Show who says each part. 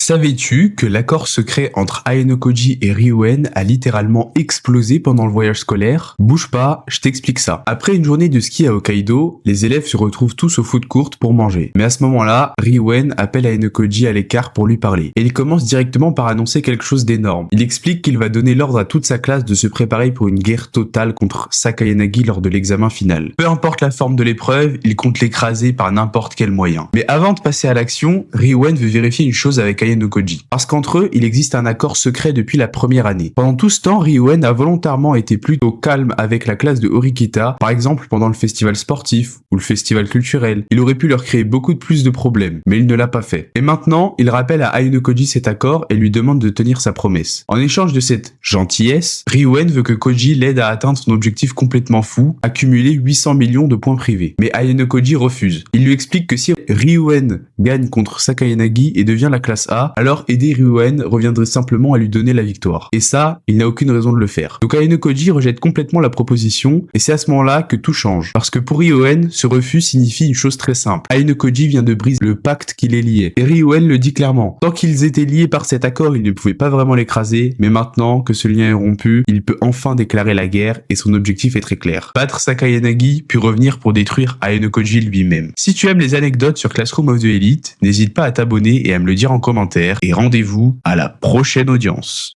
Speaker 1: Savais-tu que l'accord secret entre Ayano et Ryuen a littéralement explosé pendant le voyage scolaire? Bouge pas, je t'explique ça. Après une journée de ski à Hokkaido, les élèves se retrouvent tous au food court pour manger. Mais à ce moment-là, Ryuen appelle Ayano à l'écart pour lui parler. Et il commence directement par annoncer quelque chose d'énorme. Il explique qu'il va donner l'ordre à toute sa classe de se préparer pour une guerre totale contre Sakayanagi lors de l'examen final. Peu importe la forme de l'épreuve, il compte l'écraser par n'importe quel moyen. Mais avant de passer à l'action, Ryuen veut vérifier une chose avec Ayano, parce qu'entre eux, il existe un accord secret depuis la première année. Pendant tout ce temps, Ryuen a volontairement été plutôt calme avec la classe de Horikita, par exemple pendant le festival sportif ou le festival culturel. Il aurait pu leur créer beaucoup plus de problèmes, mais il ne l'a pas fait. Et maintenant, il rappelle à Ayano cet accord et lui demande de tenir sa promesse. En échange de cette gentillesse, Ryuen veut que Koji l'aide à atteindre son objectif complètement fou, accumuler 800 millions de points privés. Mais Ayano refuse. Il lui explique que si Ryuen gagne contre Sakayanagi et devient la classe A, alors aider Ryuen reviendrait simplement à lui donner la victoire. Et ça, il n'a aucune raison de le faire. Donc Ayano rejette complètement la proposition, et c'est à ce moment-là que tout change. Parce que pour Ryuen, ce refus signifie une chose très simple. Ayano vient de briser le pacte qui les liait. Et Ryuen le dit clairement. Tant qu'ils étaient liés par cet accord, il ne pouvait pas vraiment l'écraser, mais maintenant que ce lien est rompu, il peut enfin déclarer la guerre, et son objectif est très clair. Battre Sakayanagi, puis revenir pour détruire Ayano lui-même. Si tu aimes les anecdotes sur Classroom of the Elite, n'hésite pas à t'abonner et à me le dire en commentaire, et rendez-vous à la prochaine audience.